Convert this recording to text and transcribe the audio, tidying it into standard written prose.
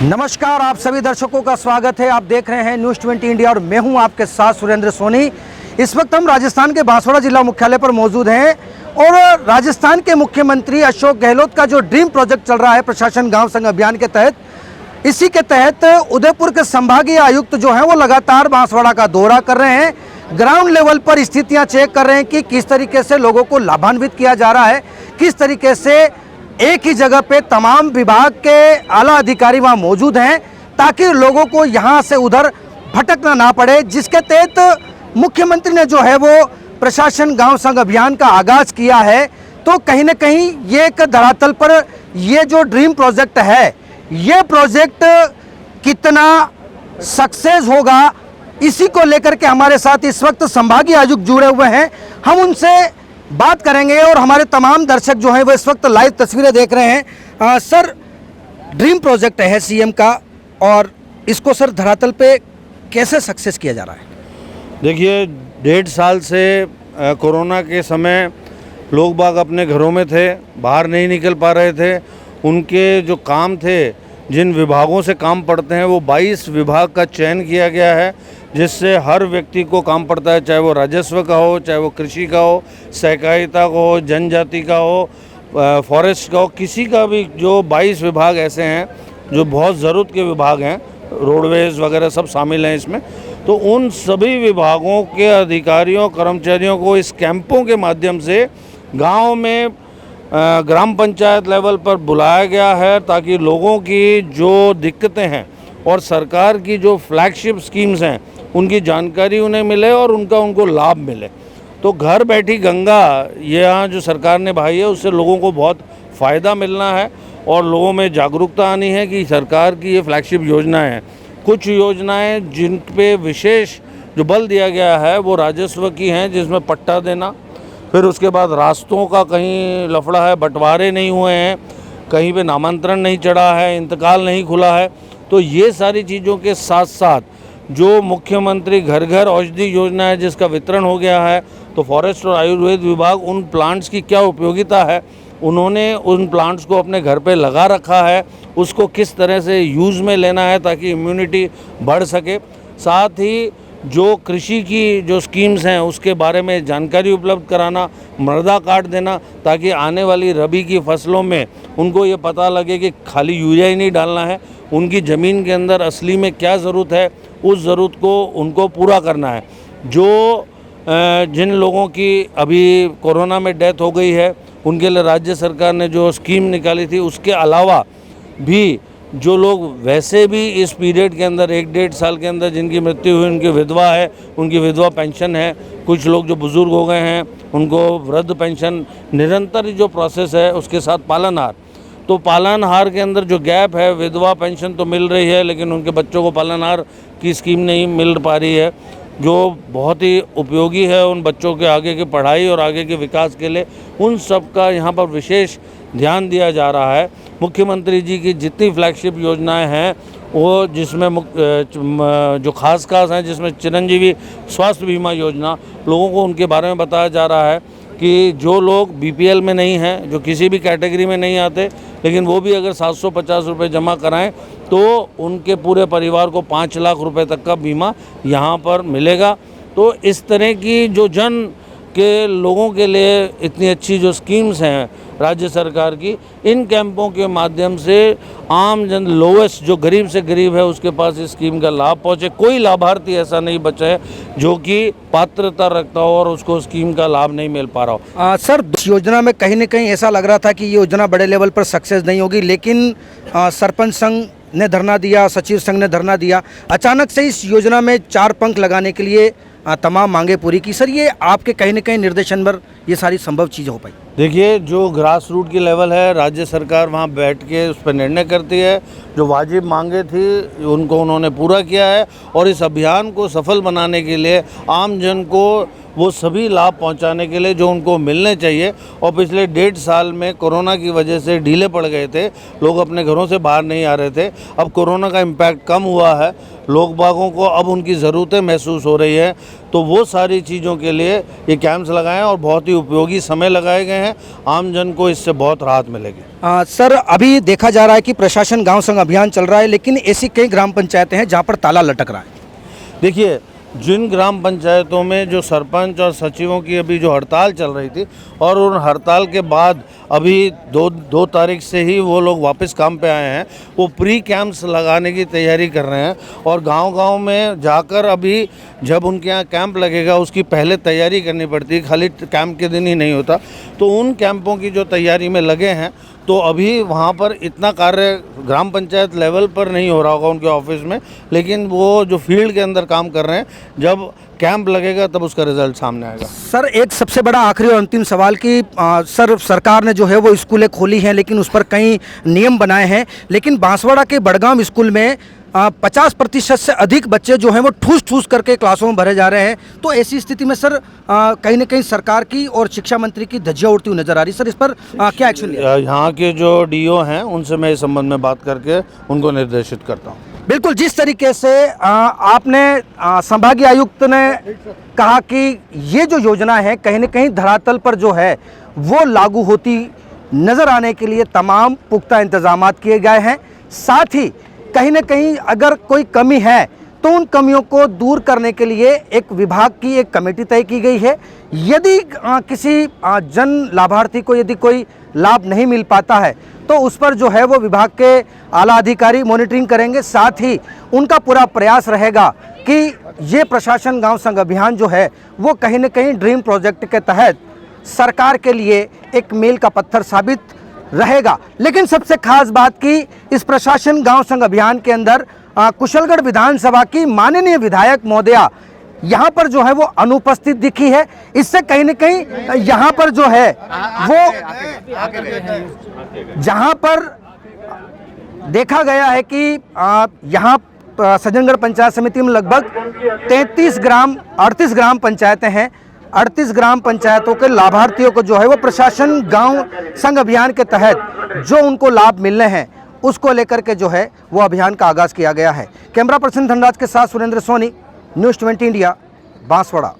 नमस्कार, आप सभी दर्शकों का स्वागत है। आप देख रहे हैं न्यूज़ 20 इंडिया और मैं हूं आपके साथ सुरेंद्र सोनी। इस वक्त हम राजस्थान के बांसवाड़ा जिला मुख्यालय पर मौजूद हैं और राजस्थान के मुख्यमंत्री अशोक गहलोत का जो ड्रीम प्रोजेक्ट चल रहा है प्रशासन गांव संग अभियान के तहत, इसी के तहत उदयपुर के संभागीय आयुक्त जो हैं वो लगातार बांसवाड़ा का दौरा कर रहे हैं। ग्राउंड लेवल पर स्थितियाँ चेक कर रहे हैं कि किस तरीके से लोगों को लाभान्वित किया जा रहा है, किस तरीके से एक ही जगह पे तमाम विभाग के आला अधिकारी वहां मौजूद हैं ताकि लोगों को यहां से उधर भटकना ना पड़े, जिसके तहत मुख्यमंत्री ने जो है वो प्रशासन गांव संग अभियान का आगाज किया है। तो कहीं ना कहीं ये एक धरातल पर ये जो ड्रीम प्रोजेक्ट है, ये प्रोजेक्ट कितना सक्सेस होगा, इसी को लेकर के हमारे साथ इस वक्त संभागीय आयुक्त जुड़े हुए हैं। हम उनसे बात करेंगे और हमारे तमाम दर्शक जो हैं वो इस वक्त लाइव तस्वीरें देख रहे हैं। सर, ड्रीम प्रोजेक्ट है सीएम का और इसको सर धरातल पे कैसे सक्सेस किया जा रहा है? देखिए, 1.5 साल से कोरोना के समय लोग बाग अपने घरों में थे, बाहर नहीं निकल पा रहे थे। उनके जो काम थे, जिन विभागों से काम पड़ते हैं, वो 22 विभाग का चयन किया गया है, जिससे हर व्यक्ति को काम पड़ता है, चाहे वो राजस्व का हो, चाहे वो कृषि का हो, सहकारिता का हो, जनजाति का हो, फॉरेस्ट का हो, किसी का भी। जो 22 विभाग ऐसे हैं जो बहुत ज़रूरत के विभाग हैं, रोडवेज़ वगैरह सब शामिल हैं इसमें। तो उन सभी विभागों के अधिकारियों कर्मचारियों को इस कैंपों के माध्यम से गांव में ग्राम पंचायत लेवल पर बुलाया गया है, ताकि लोगों की जो दिक्कतें हैं और सरकार की जो फ्लैगशिप स्कीम्स हैं उनकी जानकारी उन्हें मिले और उनको लाभ मिले। तो घर बैठी गंगा ये यहाँ जो सरकार ने भाई है, उससे लोगों को बहुत फ़ायदा मिलना है और लोगों में जागरूकता आनी है कि सरकार की ये फ्लैगशिप योजनाएं हैं। कुछ योजनाएं जिन पे विशेष जो बल दिया गया है वो राजस्व की हैं, जिसमें पट्टा देना, फिर उसके बाद रास्तों का कहीं लफड़ा है, बंटवारे नहीं हुए हैं, कहीं पे नामांतरण नहीं चढ़ा है, इंतकाल नहीं खुला है। तो ये सारी चीज़ों के साथ साथ जो मुख्यमंत्री घर घर औषधि योजना है जिसका वितरण हो गया है, तो फॉरेस्ट और आयुर्वेद विभाग उन प्लांट्स की क्या उपयोगिता है, उन्होंने उन प्लांट्स को अपने घर पे लगा रखा है, उसको किस तरह से यूज़ में लेना है ताकि इम्यूनिटी बढ़ सके। साथ ही जो कृषि की जो स्कीम्स हैं उसके बारे में जानकारी उपलब्ध कराना, मृदा कार्ड देना, ताकि आने वाली रबी की फसलों में उनको ये पता लगे कि खाली यूरिया ही नहीं डालना है, उनकी ज़मीन के अंदर असली में क्या ज़रूरत है, उस ज़रूरत को उनको पूरा करना है। जो जिन लोगों की अभी कोरोना में डेथ हो गई है, उनके लिए राज्य सरकार ने जो स्कीम निकाली थी, उसके अलावा भी जो लोग वैसे भी इस पीरियड के अंदर 1-1.5 साल के अंदर जिनकी मृत्यु हुई, उनकी विधवा है, उनकी विधवा पेंशन है। कुछ लोग जो बुज़ुर्ग हो गए हैं उनको वृद्ध पेंशन, निरंतर जो प्रोसेस है उसके साथ पालनहार। तो पालनहार के अंदर जो गैप है, विधवा पेंशन तो मिल रही है लेकिन उनके बच्चों को पालनहार की स्कीम नहीं मिल पा रही है, जो बहुत ही उपयोगी है उन बच्चों के आगे की पढ़ाई और आगे के विकास के लिए। उन सब का यहाँ पर विशेष ध्यान दिया जा रहा है। मुख्यमंत्री जी की जितनी फ्लैगशिप योजनाएं हैं वो, जिसमें जो खास हैं, जिसमें चिरंजीवी स्वास्थ्य बीमा योजना, लोगों को उनके बारे में बताया जा रहा है कि जो लोग बीपीएल में नहीं हैं, जो किसी भी कैटेगरी में नहीं आते, लेकिन वो भी अगर 750 रुपये जमा कराएं तो उनके पूरे परिवार को 5 लाख रुपए तक का बीमा यहाँ पर मिलेगा। तो इस तरह की जो जन के लोगों के लिए इतनी अच्छी जो स्कीम्स हैं राज्य सरकार की, इन कैंपों के माध्यम से आम जन, लोवेस्ट जो गरीब से गरीब है, उसके पास इस स्कीम का लाभ पहुंचे। कोई लाभार्थी ऐसा नहीं बचा है जो कि पात्रता रखता हो और उसको स्कीम का लाभ नहीं मिल पा रहा हो। सर, इस योजना में कहीं ना कहीं ऐसा लग रहा था कि ये योजना बड़े लेवल पर सक्सेस नहीं होगी, लेकिन सरपंच संघ ने धरना दिया, सचिव संघ ने धरना दिया, अचानक से इस योजना में 4 पंख लगाने के लिए तमाम मांगे पूरी की। सर, ये आपके कहीं ना कहीं निर्देशन पर ये सारी संभव चीज़ हो पाई? देखिए, जो ग्रास रूट की लेवल है, राज्य सरकार वहाँ बैठ के उस पर निर्णय करती है। जो वाजिब मांगे थी उनको उन्होंने पूरा किया है और इस अभियान को सफल बनाने के लिए आम जन को वो सभी लाभ पहुंचाने के लिए जो उनको मिलने चाहिए। और पिछले 1.5 साल में कोरोना की वजह से ढीले पड़ गए थे, लोग अपने घरों से बाहर नहीं आ रहे थे। अब कोरोना का इम्पैक्ट कम हुआ है, लोग बागों को अब उनकी ज़रूरतें महसूस हो रही है, तो वो सारी चीज़ों के लिए ये कैंप्स लगाए हैं और बहुत ही उपयोगी समय लगाए गए हैं। आम जन को इससे बहुत राहत मिलेगी। सर, अभी देखा जा रहा है कि प्रशासन गांव संग अभियान चल रहा है, लेकिन ऐसी कई ग्राम पंचायतें हैं जहां पर ताला लटक रहा है। देखिए, जिन ग्राम पंचायतों में जो सरपंच और सचिवों की अभी जो हड़ताल चल रही थी और उन हड़ताल के बाद अभी दो तारीख से ही वो लोग वापस काम पे आए हैं, वो प्री कैंप्स लगाने की तैयारी कर रहे हैं। और गांव-गांव में जाकर अभी जब उनके यहाँ कैंप लगेगा उसकी पहले तैयारी करनी पड़ती है, खाली कैंप के दिन ही नहीं होता। तो उन कैंपों की जो तैयारी में लगे हैं, तो अभी वहाँ पर इतना कार्य ग्राम पंचायत लेवल पर नहीं हो रहा होगा उनके ऑफिस में, लेकिन वो जो फील्ड के अंदर काम कर रहे हैं, जब कैंप लगेगा तब उसका रिजल्ट सामने आएगा। सर, एक सबसे बड़ा आखिरी और अंतिम सवाल कि सर, सरकार ने जो है वो स्कूलें खोली हैं, लेकिन उस पर कई नियम बनाए हैं, लेकिन बांसवाड़ा के बड़गाम स्कूल में 50% से अधिक बच्चे जो हैं वो ठूस करके क्लासों में भरे जा रहे हैं। तो ऐसी स्थिति में सर कहीं ना कहीं सरकार की और शिक्षा मंत्री की धज्जियां उड़ती हुई नजर आ रही। सर, इस पर क्या एक्शन लिया? यहाँ के जो डीओ हैं उनसे मैं इस संबंध में बात करके उनको निर्देशित करता हूँ। बिल्कुल, जिस तरीके से आपने संभागीय आयुक्त ने कहा कि ये जो योजना है कहीं ना कहीं धरातल पर जो है वो लागू होती नज़र आने के लिए तमाम पुख्ता इंतजामात किए गए हैं। साथ ही कहीं ना कहीं अगर कोई कमी है तो उन कमियों को दूर करने के लिए एक विभाग की एक कमेटी तय की गई है। यदि किसी जन लाभार्थी को यदि कोई लाभ नहीं मिल पाता है तो उस पर जो है वो विभाग के आला अधिकारी मॉनिटरिंग करेंगे। साथ ही उनका पूरा प्रयास रहेगा कि ये प्रशासन गांव संग अभियान जो है वो कहीं ना कहीं ड्रीम प्रोजेक्ट के तहत सरकार के लिए एक मील का पत्थर साबित रहेगा। लेकिन सबसे खास बात कि इस प्रशासन गांव संग अभियान के अंदर कुशलगढ़ विधानसभा की माननीय विधायक महोदया यहाँ पर जो है वो अनुपस्थित दिखी है। इससे कहीं न कहीं यहाँ पर जो है वो जहाँ पर देखा गया है कि यहाँ सज्जनगढ़ पंचायत समिति में लगभग 38 ग्राम पंचायतें हैं। 38 ग्राम पंचायतों के लाभार्थियों को जो है वो प्रशासन गांव संघ अभियान के तहत जो उनको लाभ मिलने हैं उसको लेकर के जो है वो अभियान का आगाज़ किया गया है। कैमरा पर्सन धनराज के साथ सुरेंद्र सोनी, न्यूज़ 20 इंडिया, बांसवाड़ा।